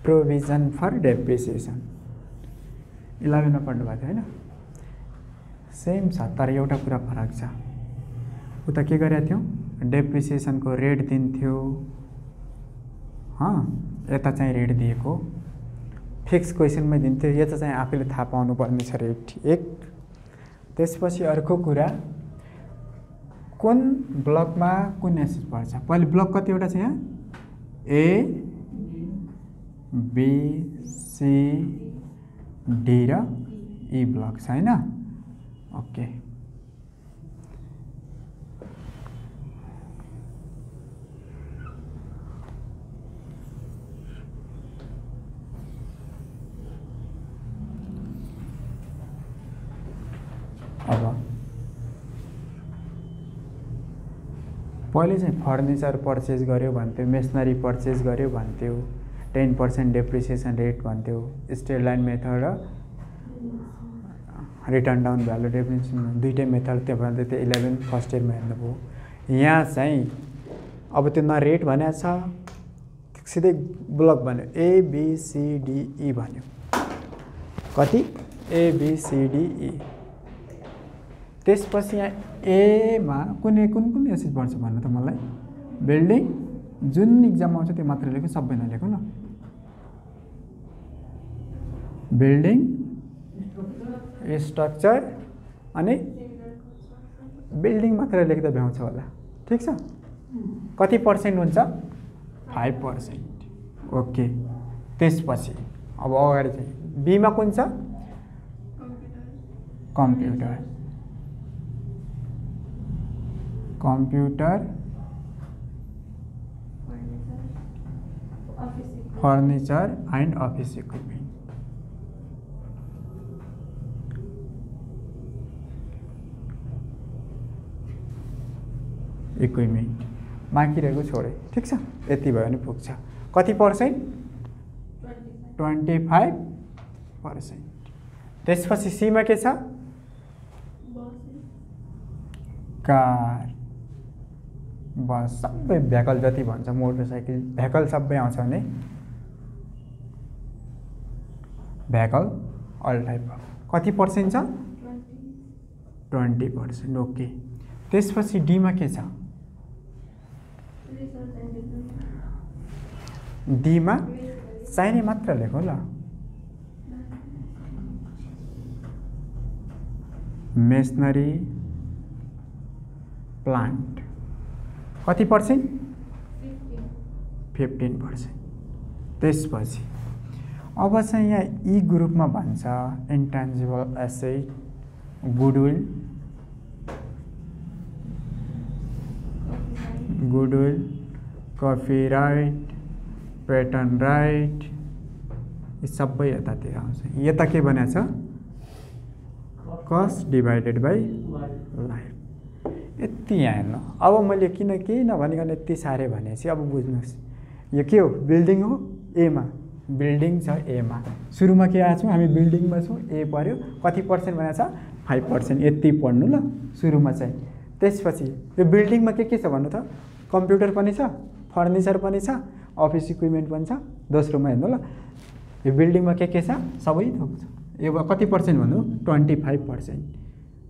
Provision for depreciation 11 मा पढ्नु भएको थियो हैन सेम छ तर एउटा कुरा फरक छ उता के गरेको थियो डेप्रिसिएसनको रेट दिन्थ्यो यता चाहिँ रेट दिएको फिक्स क्वेसनमै दिन्थ्यो यता चाहिँ आफैले थाहा पाउनु पर्ने छ रेट एक त्यसपछि अर्को कुरा कुन ब्लकमा कुन एसेट पर्छ पहिले ब्लक कतिवटा छ यहाँ ए बी सी डी र ई ब्लक छ हैन ओके अब पहिले चाहिँ फर्निचर पर्चेज गर्यो भन्थ्यो मेसनरी पर्चेज गर्यो भन्थ्यो 10% डेप्रिसिएसन रेट भन्थ्यो स्ट्रेट लाइन मेथड र रिटर्न डाउन भ्यालु डेप्रिसिएसन दुईटै मेथड त्यो भन्दै त्यो 11 फर्स्ट इयरमा हेर्नुभयो यहाँ चाहिँ अब त्यो न रेट भनेको छ सिधै ब्लक भन्यो A B C D E भन्यो कति A B C D E त्यसपछि यहाँ ए मा कुन कुन एसेट पर्छ भन्नु त मलाई बिल्डिङ जुन एक्जाम आउँछ त्यो मात्र लेख्नु सबै नलेख्नु ल बिल्डिङ स्ट्रक्चर अनि बिल्डिङ मात्र लेख्दा भ्याउँछ होला ठीक छ कति पर्सेन्ट हुन्छ 5% ओके त्यसपछि अब अगाडि चाहिँ बी मा कुन छ computer furniture and office equipment बाँकी रहेको छोडे ठीक छ यति भयो भने पुग्छ कति पर्सेन्ट 25%। त्यसपछि सी मा के छ कार बस सबै भेहिकल जति भन्छ मोटरसाइकल भेहिकल सबै आउँछ भने भेहिकल अल टाइप कति पर्सेन्ट छ 20% ओके त्यसपछि डी मा के छ डी मा चाहिने मात्र लेखो ल मेसनरी प्लान्ट कति पर्सेन्ट 15%। त्यसपछि अब चाहिँ यहाँ ई ग्रुपमा भन्छ intangible asset goodwill copyright pattern right यी सबै यतातिर आउँछ यता के भनेको छ कस्ट डिभाइडेड बाई लाइफ यति यहाँ हेर्नु अब मैले किन नभनिकन यति साह्रै भनेपछि अब बुझ्नुहोस् यो के हो बिल्डिङ हो एमा बिल्डिङ छ एमा सुरुमा के आएको छौँ हामी बिल्डिङमा छौँ ए पर्यो कति पर्सेन्ट भनेको छ 5% यति पढ्नु ल सुरुमा चाहिँ त्यसपछि यो बिल्डिङमा के छ भन्नु त कम्प्युटर पनि छ फर्निचर पनि छ अफिस इक्विपमेन्ट पनि छ दोस्रोमा हेर्नु ल यो बिल्डिङमा के छ सबै थोक छ यो कति पर्सेन्ट भन्नु 25%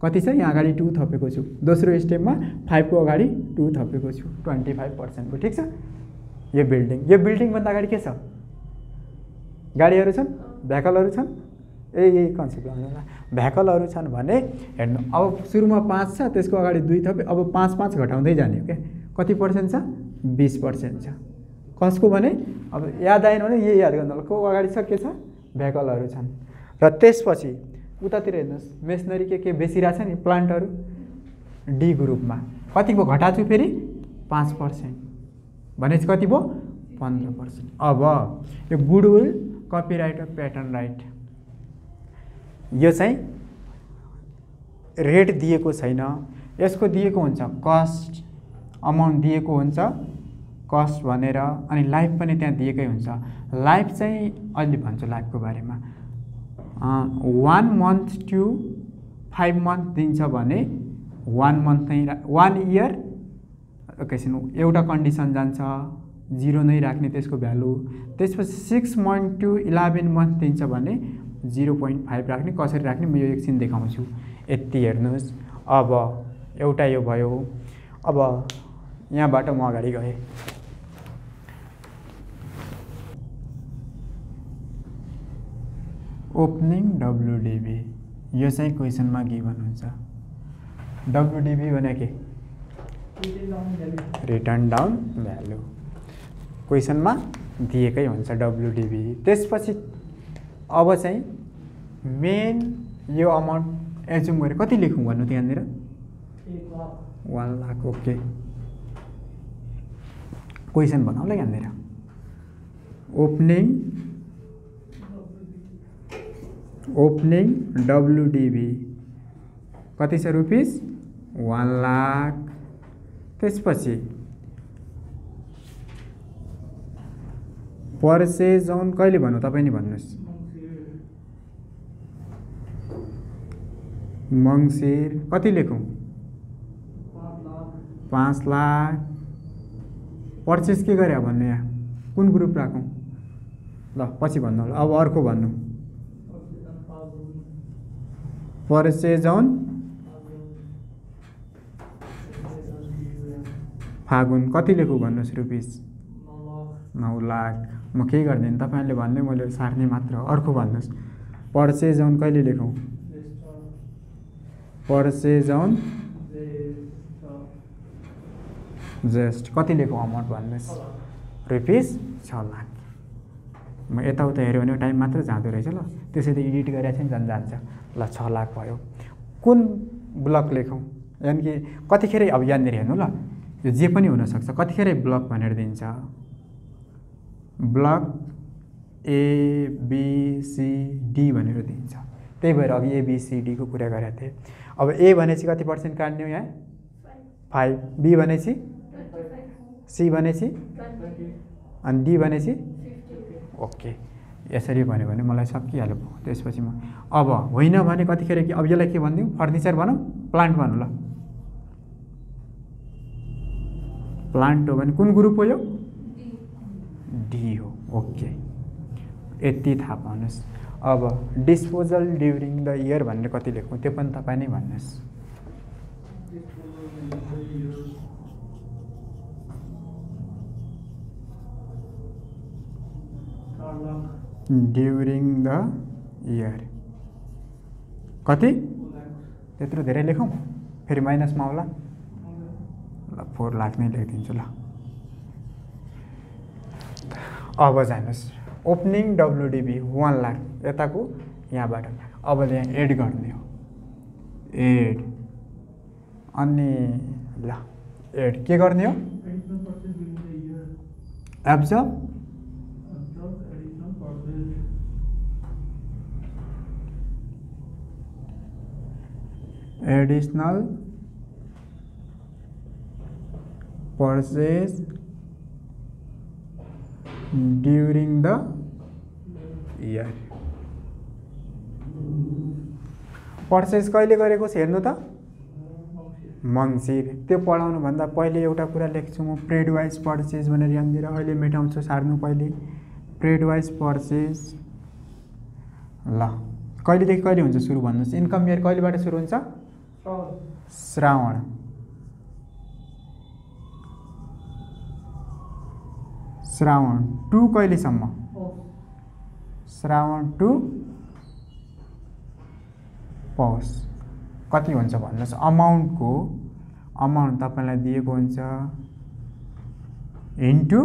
कति छ यहाँ अगाडि 2 थपेको छु दोस्रो स्टेपमा 5 को अगाडि 2 थपेको छु 25% को ठीक छ यो बिल्डिङ भन्दा अगाडि के छ गाडीहरू छन् भेहिकलहरू छन् यही कन्सेप्ट गर्नु होला भेहिकलहरू छन् भने हेर्नु अब सुरुमा 5 छ त्यसको अगाडि 2 थपे अब 5 घटाउँदै जाने हो के कति पर्सेन्ट छ 20% छ कसको भने अब याद आएन भने यही याद गर्नु होला को अगाडि छ के छ भेहिकलहरू छन् र त्यसपछि उतातिर हेर्नुहोस् मेसनरी के बेसी रहेछ नि प्लान्टहरू डी ग्रुपमा कति भयो घटाछु फेरि 5% भनेपछि कति भयो 15%। अब यो गुडविल कपीराइट र पेटर्न राइट यो चाहिँ रेट दिएको छैन यसको दिएको हुन्छ कस्ट अमाउन्ट दिएको हुन्छ कस्ट भनेर अनि लाइफ पनि त्यहाँ दिएकै हुन्छ लाइफ चाहिँ अलि भन्छु लाइफको बारेमा 1 month to 5 month दिन्छ भने 1 month नै 1 year एकैछिन एउटा कन्डिसन जान्छ 0 नै राख्ने त्यसको भ्यालु। त्यसपछि 6 month to 11 month दिन्छ भने 0.5 राख्ने। कसरी राख्ने म यो एकछिन देखाउँछु। यति हेर्नुहोस्। अब एउटा यो भयो। अब यहाँबाट म अगाडि गएँ। ओपनिङ WDB यो चाहिँ क्वेसनमा गिभन हुन्छ। WDB भने के? Return down value. क्वेसनमा दिएकै हुन्छ WDB। त्यसपछि अब चाहिँ मेन यो अमाउन्ट एज्युम गरेर कति लेखौँ भन्नु त्यहाँनिर? 1 लाख। ओके, क्वेसन बनाउला यहाँनिर। ओपनिङ WDB कति छ रुपिस? 1 लाख। त्यसपछि पर्चेज अन कहिले भन्नु तपाईँ नै भन्नुहोस्। मङ्सिर कति लेखौँ? 5 लाख। पर्चेज के गरे भन्नु? यहाँ कुन ग्रुप राखौँ? ल पछि भन्नु होला। अब अर्को भन्नु। पर्चेज अन फागुन कति लेखौँ भन्नुहोस् रुपिस? 9 लाख। म केही गर्दिनँ, तपाईँले भन्ने मैले सार्ने मात्र। अर्को भन्नुहोस्। पर्चेज अन कहिले लेखौँ? पर्चेज अन जस्ट कति लेखौँ अमाउन्ट भन्नुहोस्? रुपिस 6 लाख। म यताउता हेऱ्यो भने टाइम मात्र जाँदो रहेछ। ल त्यसरी एडिट गरेर चाहिँ जान्छ। ल 6 लाख भयो। कुन ब्लक लेखौँ? यानि कि कतिखेर अब यहाँनिर हेर्नु ल, यो जे पनि हुनसक्छ। कतिखेर ब्लक भनेर दिन्छ? ब्लक ABCD भनेर दिन्छ। त्यही भएर अघि ABCD को कुरा गरेको थिएँ। अब A भनेपछि कति पर्सेन्ट काट्ने हो यहाँ? 5। B भनेपछि? C भनेपछि? अनि D भनेपछि? ओके, यसरी भन्यो भने मलाई सकिहाल्यो। त्यसपछि म अब होइन भने कतिखेर कि अब यसलाई के भनिदिउँ? फर्निचर भनौँ, प्लान्ट भनौँ। ल प्लान्ट हो भने कुन ग्रुप हो यो? डी हो। ओके, यति थाहा पाउनुहोस्। अब डिस्पोजल ड्युरिङ द इयर भनेर कति लेखौँ त्यो पनि तपाईँ नै भन्नुहोस्। ड्युरिङ द इयर कति? त्यत्रो धेरै लेखौँ? फेरि माइनसमा होला। ल 4 लाख नै लेखिदिन्छु। ल अब जानुहोस्। ओपनिङ WDB 1 लाख यताको यहाँबाट। अब यहाँ एड गर्ने हो। एड अनि ल एड के गर्ने हो? Absorb additional purchase during the year. Purchase कहिले गरेको छ हेर्नु त? मङ्सिर। त्यो पढाउनुभन्दा पहिले एउटा कुरा लेख्छु म। पेड वाइज पर्चेज भनेर यहाँनिर अहिले मेटाउँछु। सार्नु पहिले पेड वाइज पर्चेज। ल कहिलेदेखि कहिले हुन्छ सुरु भन्नुहोस्? इन्कम इयर कहिलेबाट सुरु हुन्छ? श्रावण। श्रावण 2 कहिलेसम्म? श्रावण 2 पौष। कति हुन्छ भन्नुहोस्? अमाउन्टको अमाउन्ट तपाईँलाई दिएको हुन्छ इन्टु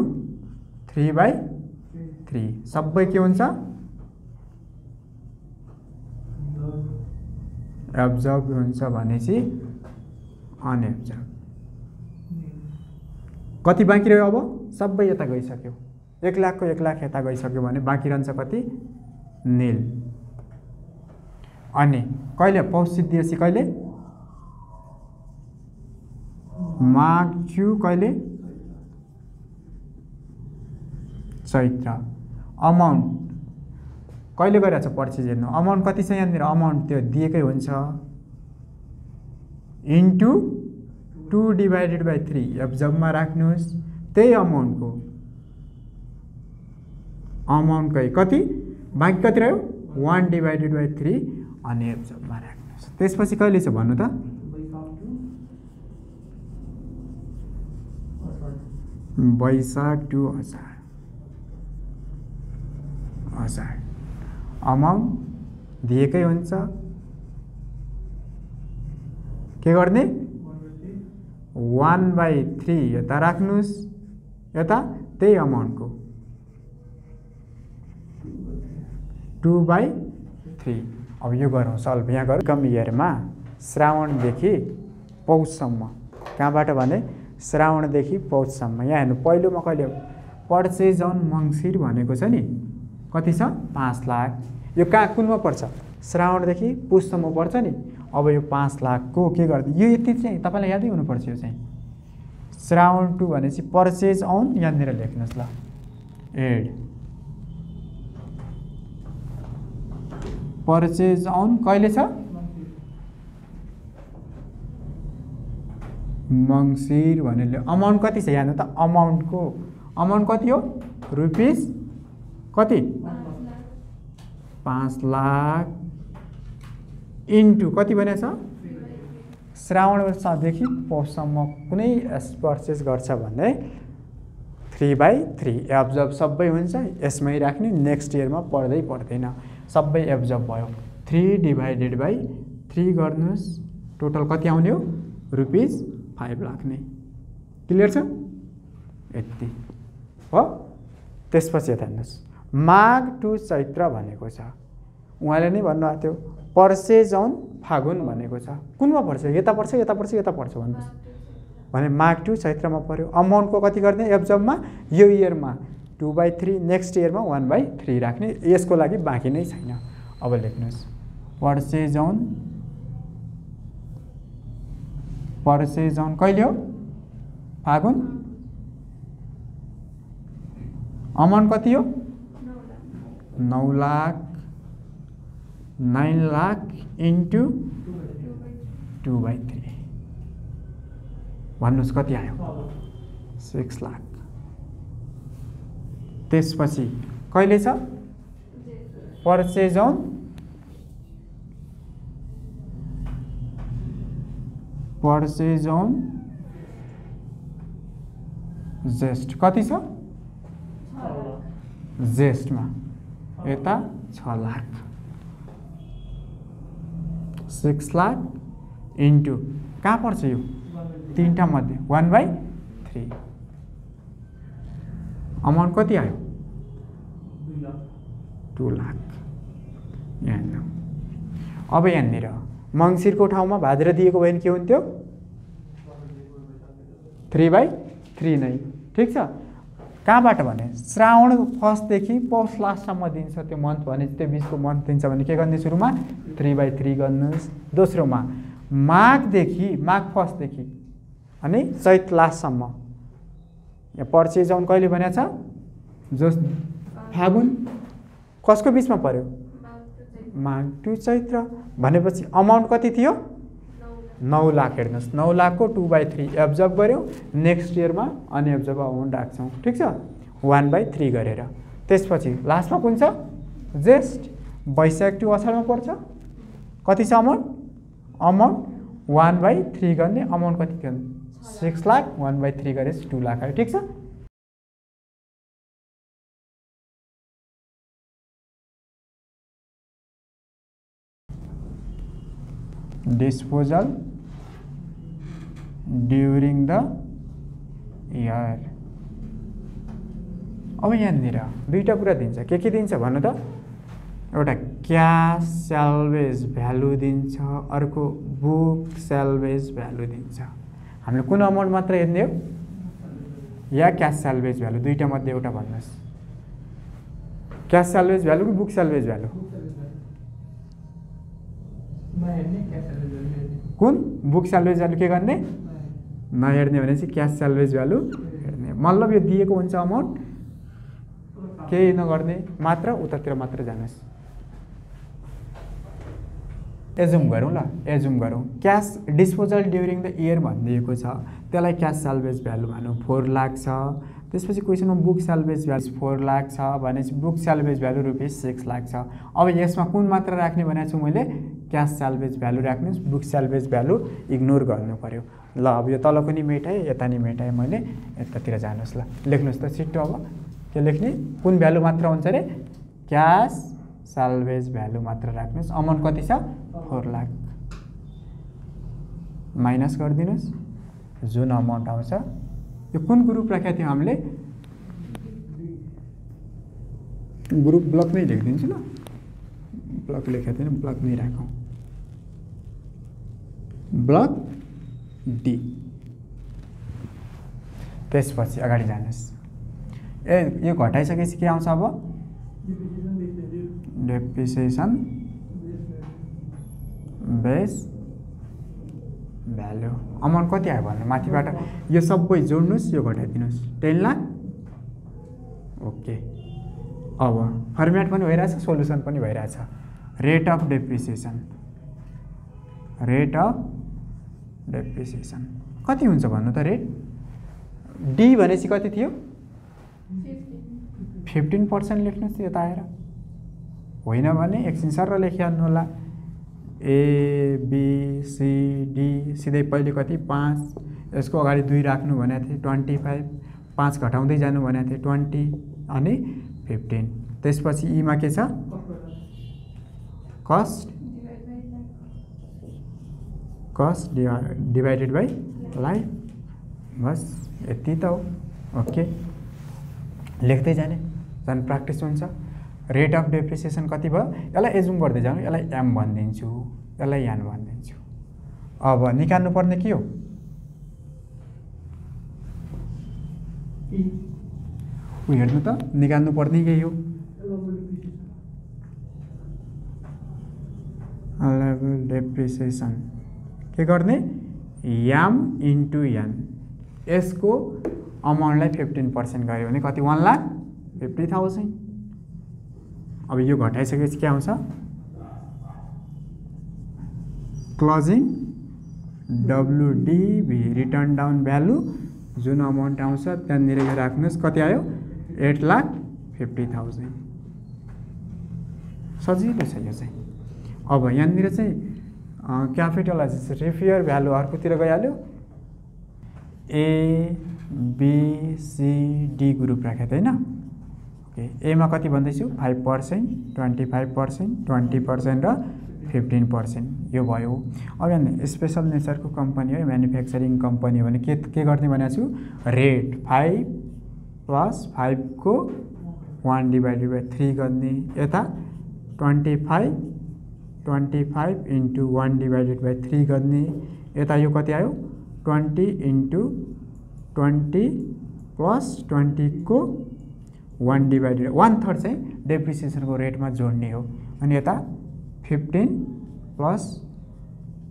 3/3। सबै के हुन्छ? एब्जर्ब हुन्छ भनेपछि अनएब्जर्ब। कति बाँकी रह्यो? अब सबै यता गइसक्यो। 1 लाखको 1 लाख यता गइसक्यो भने बाँकी रहन्छ कति? निल। अनि कहिले पौष सिद्धिएपछि कहिले? माघ छु कहिले? चैत्र। अमाउन्ट कहिले गरेछ पर्चेज हेर्नु? अमाउन्ट कति छ यहाँनिर? अमाउन्ट त्यो दिएकै हुन्छ इन्टु 2/3। एब्जर्बमा राख्नुहोस्। त्यही अमाउन्टको अमाउन्टकै कति बाँकी कति रह्यो 1/3 अनि एब्जर्बमा राख्नुहोस्। त्यसपछि कहिले छ भन्नु त वैशाख टु असार अमाउन्ट दिएकै हुन्छ के गर्ने 1/3 यता राख्नुहोस् यता त्यही अमाउन्टको 2/3। अब यो गरौँ सल्भ यहाँ गरौँ। कम इयरमा श्रावणदेखि पौषसम्म कहाँबाट भने श्रावणदेखि पौषसम्म यहाँ हेर्नु पहिलोमा कहिले पर्चेज अन मङ्सिर भनेको छ नि कति छ 5 लाख यो कहाँ कुनमा पर्छ श्रावणदेखि पुषसम्म पर्छ नि। अब यो 5 लाखको के गर्दै यो यति चाहिँ तपाईँलाई यादै हुनुपर्छ यो चाहिँ श्रावण 2 भनेपछि पर्चेज अन यहाँनिर लेख्नुहोस् ल एड पर्चेज अन कहिले छ मङ्सिर भनेले अमाउन्ट कति छ यहाँ त अमाउन्टको अमाउन्ट कति हो रुपिस कति 5 लाख इन्टु कति भनेछ श्रावणदेखि पौषसम्म कुनै पर्चेस गर्छ भने 3/3 एब्जर्ब सबै हुन्छ यसमै राख्ने नेक्स्ट इयरमा पर्दै पर्दैन सबै एब्जर्ब भयो 3/3 गर्नुहोस् टोटल कति आउने हो रुपिस 5 लाख नै क्लियर छ यति हो। त्यसपछि यता हेर्नुहोस् माघ टु चैत्र भनेको छ उहाँले नै भन्नुभएको थियो पर्चेज अन फागुन भनेको छ कुनमा पर्छ यता पर्छ यता पर्छ यता पर्छ भन्नुहोस् भने माघ टु चैत्रमा पर्यो अमाउन्टको कति गर्ने एब्जर्बमा यो इयरमा 2/3 नेक्स्ट इयरमा 1/3 राख्ने यसको लागि बाँकी नै छैन। अब लेख्नुहोस् पर्चेज अन कहिले हो फागुन अमाउन्ट कति हो 9 लाख 9 लाख इन्टु 2/3 भन्नुहोस् कति आयो 6 लाख। त्यसपछि कहिले छ पर्चेज अन जेस्ट कति छ जेस्टमा यता 6 लाख 6 लाख इन्टु कहाँ पर्छ यो तीनटा मध्ये 1/3 अमाउन्ट कति आयो 2 लाख यहाँ। अब यहाँनिर मङ्सिरको ठाउँमा भाद्र दिएको भए के हुन्थ्यो 3/3 नै ठिक छ। कहाँबाट भने श्रावण फर्स्टदेखि पौष लास्टसम्म दिन्छ त्यो मन्थ भने त्यो बिचको मन्थ दिन्छ भने के गर्ने सुरुमा 3/3 गर्नुहोस्। दोस्रोमा माघ फर्स्टदेखि अनि चैत लास्टसम्म यहाँ पर्चेज अन कहिले भनेको छ जो फागुन कसको बिचमा पर्यो माघ टु चैत्र भनेपछि अमाउन्ट कति थियो 9 लाख हेर्नुहोस् 9 लाखको 2/3 एब्जर्ब गऱ्यौँ नेक्स्ट इयरमा अनएब्जर्ब अमाउन्ट राख्छौँ ठिक छ 1/3 गरेर। त्यसपछि लास्टमा कुन छ जेस्ट वैशाख टु असारमा पर्छ कति छ अमाउन्ट 1/3 गर्ने अमाउन्ट कति गर्ने 6 लाख 1/3 गरेपछि 2 लाख आयो ठिक छ। डिस्पोजल ड्युरिङ द इयर अब यहाँनिर दुईवटा कुरा दिन्छ के दिन्छ भन्नु त एउटा क्यास स्यालवेज भ्यालु दिन्छ अर्को बुक स्यालवेज भ्यालु दिन्छ। हामीले कुन अमाउन्ट मात्र हेर्ने हो या क्यास स्यालवेज भ्यालु दुईवटा मध्ये एउटा भन्नुहोस् क्यास स्यालवेज भ्यालु कि बुक स्यालवेज भ्यालु कुन बुक स्यालवेज भ्यालु के गर्ने नहेर्ने भनेपछि क्यास स्यालवेज भ्यालु हेर्ने मतलब यो दिएको हुन्छ अमाउन्ट केही नगर्ने मात्र उतातिर मात्र जानुहोस्। एजुम गरौँ ल एजुम गरौँ cash disposal during the year भनिदिएको छ त्यसलाई क्यास स्यालवेज भ्यालु भनौँ 4 लाख छ त्यसपछि क्वेसनमा बुक सेल्भेज भ्यालु 4 लाख छ भनेपछि बुक सेल्भेज भ्यालु ₹6 लाख छ। अब यसमा कुन मात्रा राख्ने भनेको छु मैले, क्यास सेल्भेज भ्यालु राख्नुहोस्, बुक सेल्भेज भ्यालु इग्नोर गर्नु पर्यो। ल अब यो तलको नि मेटाएँ, यता नि मेटाएँ मैले, यतातिर जानुहोस्। ल लेख्नुहोस् त छिट्टो। अब के लेख्ने, कुन भ्यालु मात्र हुन्छ रे, क्यास सेल्भेज भ्यालु मात्र राख्नुहोस्। अमाउन्ट कति छ, 4 लाख। माइनस गरिदिनुहोस्, जुन अमाउन्ट आउँछ। यो कुन ग्रुप राखेको थियो हामीले, ग्रुप ब्लक नै लेखिदिन्छु। ल ब्लक लेखेको थिएन, ब्लक नै राखौँ, ब्लक डी। त्यसपछि अगाडि जानुहोस्। यो घटाइसकेपछि के आउँछ अब, डेप्रिसिएसन बेस भ्यालु। अमाउन्ट कति आयो भन्नु, माथिबाट यो सबै जोड्नुहोस्, यो घटाइदिनुहोस्, 10 लाख। ओके, अब फर्मेट पनि भइरहेछ, सोल्युसन पनि भइरहेछ। Rate of depreciation, rate of depreciation कति हुन्छ भन्नु त, रेट डी भनेपछि कति थियो, 15% लेख्नुहोस् यता आएर। होइन भने एकछिन सर लेखिहाल्नु होला, ए बी सी डी, सिधै पहिले कति 5, यसको अगाडि 2 राख्नु भनेको थिएँ, 25, 5 घटाउँदै जानु भनेको थिएँ, 20 अनि 15। त्यसपछि ईमा के छ, cost, cost divided by life. बस यति त हो। ओके, लेख्दै जाने, झन् प्र्याक्टिस हुन्छ। रेट अफ डेप्रिसिएसन कति भयो, यसलाई एजुम गर्दै जानु, यसलाई एम भनिदिन्छु, यसलाई एन भनिदिन्छु। अब निकाल्नु पर्ने के हो, हेर्नु त, निकाल्नु पर्ने यही हो, डेप्रिसिएसन। के गर्ने, एम इन्टु एन। यसको अमाउन्टलाई 15% गऱ्यो भने कति, 1,50,000। अब यो घटाइसकेपछि के आउँछ, क्लोजिङ डब्लुडिभी, रिटर्न डाउन भ्यालु, जुन अमाउन्ट आउँछ त्यहाँनिर यो राख्नुहोस्, कति आयो, 8,50,000। सजिलो छ यो चाहिँ। अब यहाँनिर चाहिँ क्यापिटलाइजेसन रिफेयर भ्यालु अर्कोतिर गइहाल्यो। A B C D group राखेको थिएँ होइन। ओके, एमा कति भन्दैछु, 5%, 25%, 20% र 15%, यो भयो। अब यहाँ स्पेसल नेचरको कम्पनी है, म्यानुफ्याक्चरिङ कम्पनी भने के गर्ने भनेको छु, रेट 5 + 5 को 1/3 गर्ने, यता 25 × 1/3 गर्ने, यता यो कति आयो, 20 × 20 + 20 को 1/1/3 चाहिँ डेप्रिसिएसनको रेटमा जोड्ने हो। अनि यता 15 +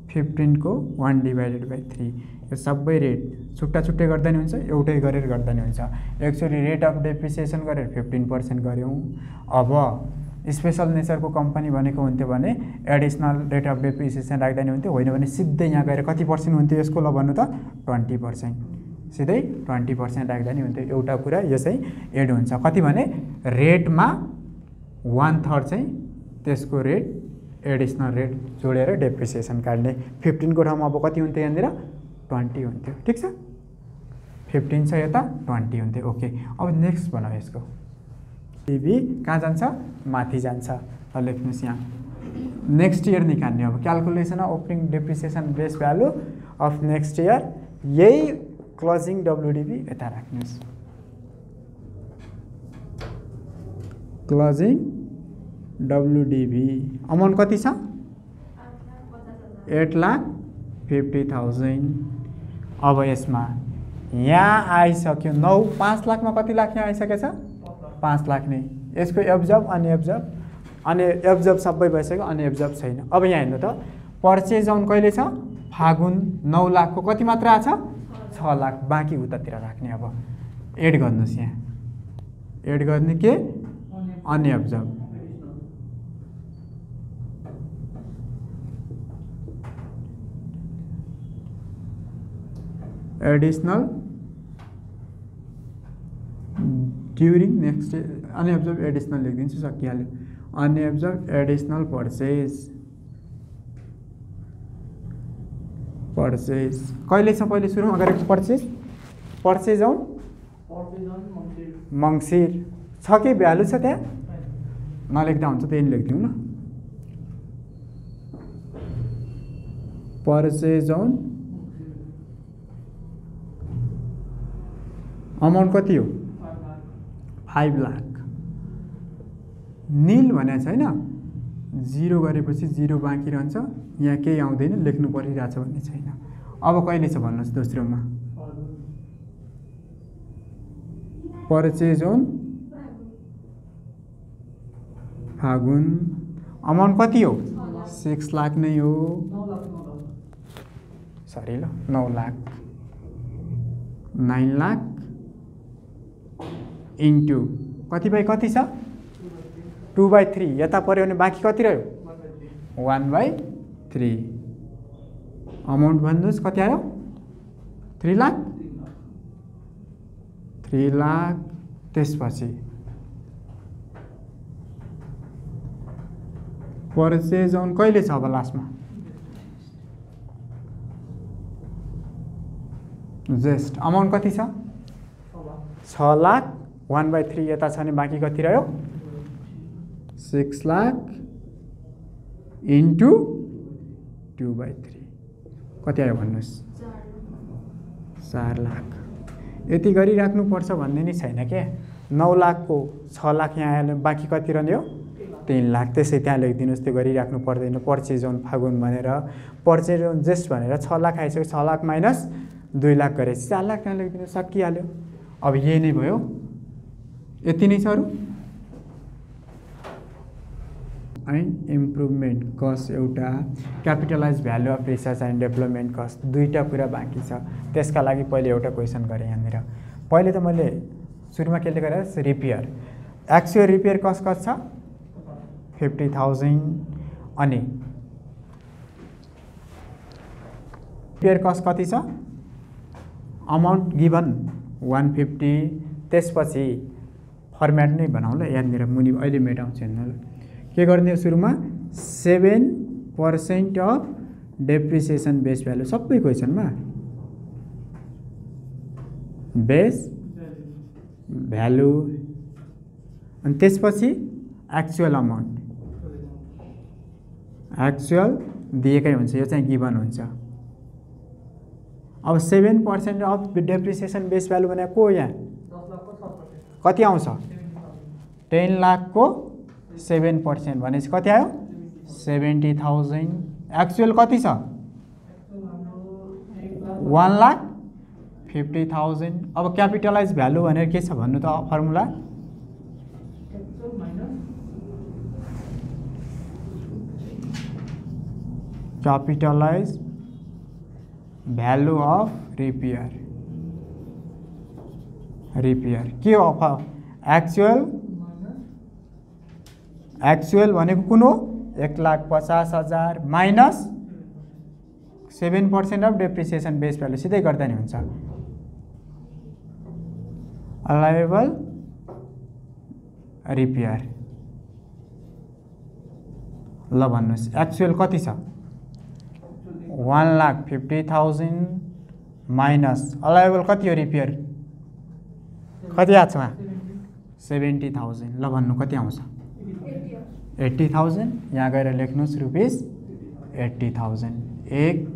15 को 1/3, यो सबै रेट छुट्टा छुट्टै गर्दा नि हुन्छ, एउटै गरेर गर्दा नि हुन्छ। एक्चुअली रेट अफ डेप्रिसिएसन गरेर 15% गऱ्यौँ। अब स्पेसल नेचरको कम्पनी भनेको हुन्थ्यो भने एडिसनल रेट अफ डेप्रिसिएसन राख्दा नि हुन्थ्यो, होइन भने सिधै यहाँ गएर कति पर्सेन्ट हुन्थ्यो यसको, ल भन्नु त, 20%, सिधै 20% राख्दा नि हुन्थ्यो। एउटा कुरा यो चाहिँ एड हुन्छ, कति भने रेटमा 1/3 चाहिँ त्यसको रेट, एडिसनल रेट जोडेर डेप्रिसिएसन काट्ने। 15 को ठाउँमा अब कति हुन्थ्यो, यहाँनिर 20 हुन्थ्यो। ठिक छ, 15 छ, यता 20 हुन्थ्यो। ओके, अब नेक्स्ट बनाऊ यसको, टिभी कहाँ जान्छ, माथि जान्छ। लेख्नुहोस् यहाँ, नेक्स्ट इयर निकाल्ने। अब calculation of opening depreciation base value of next year, यही क्लोजिङ डब्लुडिबी यता राख्नुहोस्, क्लोजिङ डब्लुडिबी। अमाउन्ट कति छ, 8,50,000। अब यसमा यहाँ आइसक्यो 5 लाखमा कति लाख यहाँ आइसकेछ, 5 लाख नै। यसको एब्जर्ब अनि एब्जर्ब अनि एब्जर्ब सबै भइसक्यो, अनि एब्जर्ब छैन। अब यहाँ हेर्नु त, पर्चेज अन कहिले छ, फागुन, 9 लाखको कति मात्रा आछ, 6 लाख, बाँकी उतातिर राख्ने। अब एड गर्नुहोस्, यहाँ एड गर्ने के, अनि absorb, additional during next unabsorbed additional लेखिदिन्छु, सकिहाल्यो। अनएब्जर्भ एडिसनल पर्चेज कहिले छ पहिले सुरु गरेको पर्चेज अन मङ्सिर छ कि भ्यालु छ त्यहाँ नलेख्दा हुन्छ त्यही लेखिदिउँ न। पर्चेज अन अमाउन्ट कति हो 5 लाख। नील भनेको छैन, 0 गरेपछि 0 बाँकी रहन्छ, यहाँ केही आउँदैन, लेख्नु परिरहेछ भन्ने छैन। अब कहिले छ भन्नुहोस् दोस्रोमा पर्चेज अन फागुन अमाउन्ट कति हो 6 लाख नै हो, सरी ल 9 लाख 9 लाख इन्टु कति बाई कति छ 2/3 यता पर्यो भने बाँकी कति रह्यो 1/3 अमाउन्ट भन्नुहोस् कति आयो 3 लाख त्यसपछि पर्चेज अन कहिले छ अब लास्टमा जेस्ट अमाउन्ट कति छ 6 लाख 1/3 यता छ भने बाँकी कति रह्यो 6 लाख इन्टु 2/3 कति आयो भन्नुहोस् 4 लाख। यति गरिराख्नुपर्छ भन्ने नि छैन क्या। 9 लाखको 6 लाख यहाँ आयो बाँकी कति रहने हो 3 लाख, त्यसै त्यहाँ लेखिदिनुहोस्। त्यो गरिराख्नु पर्दैन। पर्चेज अन फागुन भनेर पर्चेज अन जेस्ट भनेर 6 लाख आइसक्यो, 6 लाख माइनस 2 लाख गरेपछि 4 लाख त्यहाँ लेखिदिनु सकिहाल्यो। अब यही नै भयो, यति नै छ। अरू एन्ड इम्प्रुभमेन्ट कस्ट एउटा capitalise value of research and development cost दुईवटा कुरा बाँकी छ। त्यसका लागि पहिले एउटा क्वेसन गरेँ यहाँनिर। पहिले त मैले सुरुमा के गरेँ रिपेयर एक्चुअल रिपेयर कस्ट कति छ 50,000 अनि रिपेयर कस्ट कति छ अमाउन्ट गिभन 150। त्यसपछि फर्मेट नै बनाउँ ल, यहाँनिर मुनि अहिले मेटाउँछु हेर्नु ल। के गर्ने सुरुमा 7% अफ डेप्रिसिएसन बेस भ्यालु सबै क्वेसनमा बेस भ्यालु अनि त्यसपछि एक्चुअल अमाउन्ट एक्चुअल दिएकै हुन्छ, यो चाहिँ गिभन हुन्छ। अब 7% अफ डेप्रिसिएसन बेस भ्यालु भनेको को यहाँ कति आउँछ 10 लाखको 7% भनेपछि कति आयो 70,000। एक्चुअल कति छ 1,50,000। अब क्यापिटलाइज भ्यालु भनेर के छ भन्नु त formula capitalise value of repair के हो एक्चुअल भनेको कुन हो 1,50,000 minus 7% of depreciation base value सिधै गर्दा नि हुन्छ। अलाइबल रिपेयर ल भन्नुहोस् एक्चुअल कति छ 1,50,000 माइनस अलाइबल कति हो रिपेयर कति आछ 70,000 ल भन्नु कति आउँछ 80,000। यहाँ गएर लेख्नुहोस् रुपिस 80,000 एक।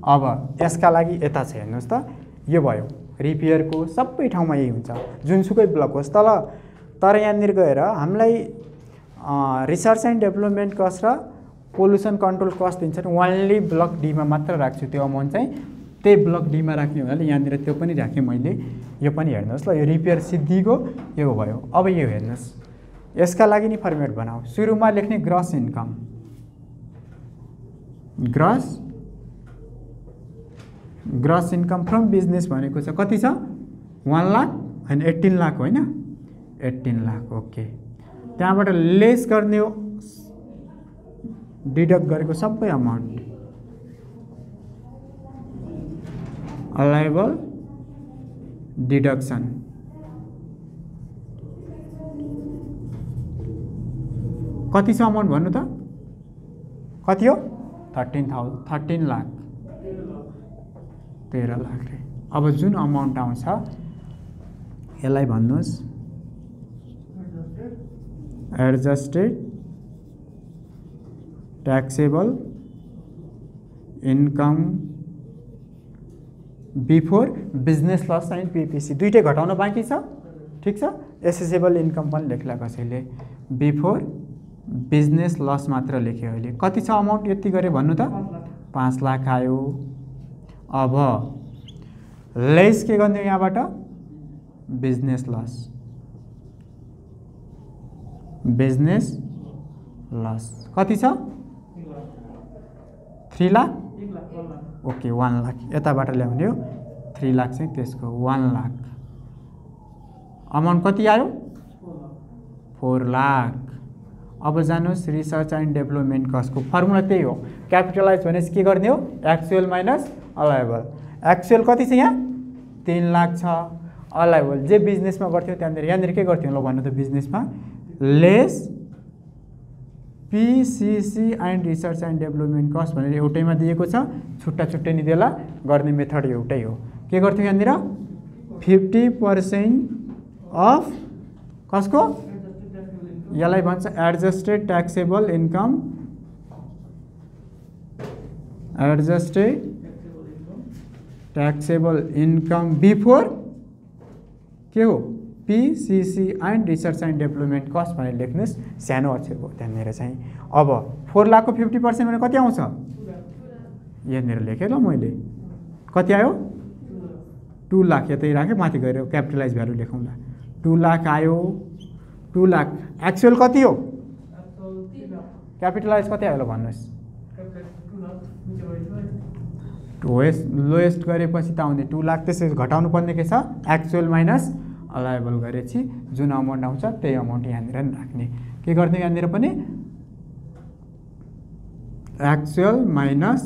अब यसका लागि यता छ हेर्नुहोस् त यो भयो रिपेयरको सबै ठाउँमा यही हुन्छ जुनसुकै ब्लक होस् तर यहाँनिर गएर हामीलाई रिसर्च एन्ड डेभलपमेन्ट कस्ट र पोल्युसन कन्ट्रोल कस्ट दिन्छन् ओन्ली ब्लक डीमा मात्र राख्छु। त्यो अमाउन्ट चाहिँ त्यही ब्लक डीमा राख्ने हुनाले यहाँनिर त्यो पनि राखेँ मैले। यो पनि हेर्नुहोस् ल यो रिपेयर सिद्धिको यो भयो। अब यो हेर्नुहोस् यसका लागि नि फर्मेट बनाऊ। सुरुमा लेख्ने gross income gross income from business भनेको छ कति छ 1 लाख अनि 18 लाख होइन 18 लाख ओके। त्यहाँबाट लेस गर्ने हो डिडक्ट गरेको सबै अमाउन्ट अलाइबल डिडक्सन कति छ अमाउन्ट भन्नु त? कति हो? 13 लाख 13 लाख रे। अब जुन अमाउन्ट आउँछ यसलाई भन्नुहोस् adjusted taxable income before business loss and PPC. दुईटै घटाउन बाँकी छ, ठीक छ। एसेसेबल इन्कम पनि लेख्ला कसैले, बिफोर बिजनेस लस मात्र लेख्यो अहिले। कति छ अमाउन्ट यति गरे भन्नु त? 5 लाख आयो। अब लेस के गर्ने यहाँबाट? बिजनेस लस, बिजनेस लस कति छ? 3 लाख, ओके 1 लाख यताबाट ल्याउने हो। 3 लाख चाहिँ त्यसको 1 लाख। अमाउन्ट कति आयो? 4 लाख। अब जानुहोस् रिसर्च एन्ड डेभलपमेन्ट कस्टको फर्मुला त्यही हो। क्यापिटलाइज भनेपछि के गर्ने हो? Actual minus अलाइबल। एक्चुअल कति छ यहाँ? 3 लाख छ। अलाइबल जे बिजनेसमा गर्थ्यो त्यहाँनिर, यहाँनिर के गर्थ्यो ल भन्नु त? बिजनेसमा lace PCC and research and development cost भनेर एउटैमा दिएको छ, छुट्टा छुट्टै नि देला, गर्ने मेथड एउटै हो। के गर्थ्यो यहाँनिर? 50% अफ कसको? यसलाई भन्छ adjusted taxable income, adjusted taxable income before के हो? PCC and research and development cost भनेर लेख्नुहोस्, सानो अक्षर हो त्यहाँनिर चाहिँ। अब 4 लाखको 50% भने कति आउँछ? यहाँनिर लेखेँ ल मैले, कति आयो? 2 लाख। यतै राखेँ, माथि गएर क्यापिटलाइज भ्यालु लेखौँला। 2 लाख आयो। 2 लाख एक्चुअल कति हो? क्यापिटलाइज कति आयो ल भन्नुहोस्? लोएस्ट गरेपछि त आउने 2 लाख। त्यसै घटाउनु पर्ने के छ? एक्चुअल माइनस अलाइबल गरेपछि जुन अमाउन्ट आउँछ त्यही अमाउन्ट यहाँनिर राख्ने। के गर्ने यहाँनिर पनि? एक्चुअल माइनस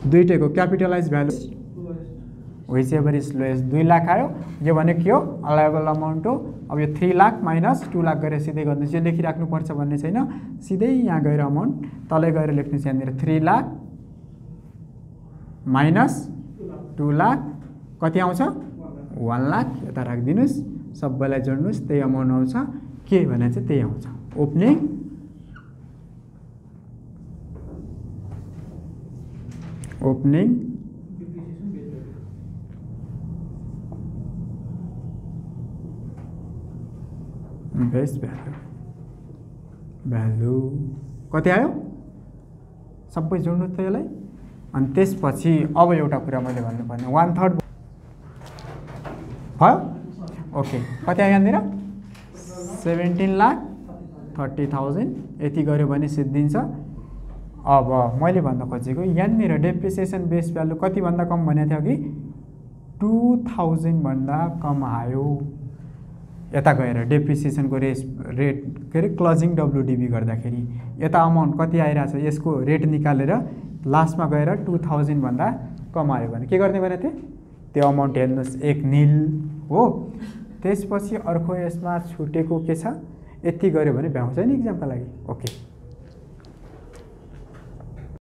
दुईटैको capitalize value whichever is lowest. 2 lakh आयो। यो भनेको के हो? अलाइबल अमाउन्ट हो। अब यो 3 लाख माइनस 2 लाख गरेर सिधै गर्नु, चाहिँ लेखिराख्नुपर्छ भन्ने छैन, सिधै यहाँ गएर अमाउन्ट तलै गएर लेख्नुहोस्। यहाँनिर 3 लाख माइनस 2 लाख कति आउँछ? 1 लाख। यता राखिदिनुहोस्, सबैलाई जोड्नुहोस्, त्यही अमाउन्ट आउँछ। के भने चाहिँ त्यही आउँछ। ओपनिङ बेस भ्यालु कति आयो? सबै जोड्नु त यसलाई। अनि त्यसपछि अब एउटा कुरा मैले भन्नुपर्ने, 1/3 भयो। ओके कति आयो यहाँनिर? 17,30,000 यति गऱ्यो भने सिद्धिन्छ। अब मैले भन्न खोजेको यहाँनिर डेप्रिसिएसन बेस भ्यालु कति भन्दा कम भनेको थियो कि 2000 भन्दा कम आयो। यता गएर डेप्रिसिएसनको रेट के अरे क्लोजिङ डब्लुडिबी गर्दाखेरि यता अमाउन्ट कति आइरहेछ यसको रेट निकालेर लास्टमा गएर 2000 भन्दा कम आयो भने के गर्ने भने त्यो अमाउन्ट हेर्नुहोस् 1 निल हो। त्यसपछि अर्को यसमा छुटेको के छ? यति गर्यो भने भ्याउँछ नि एक्जामका लागि। ओके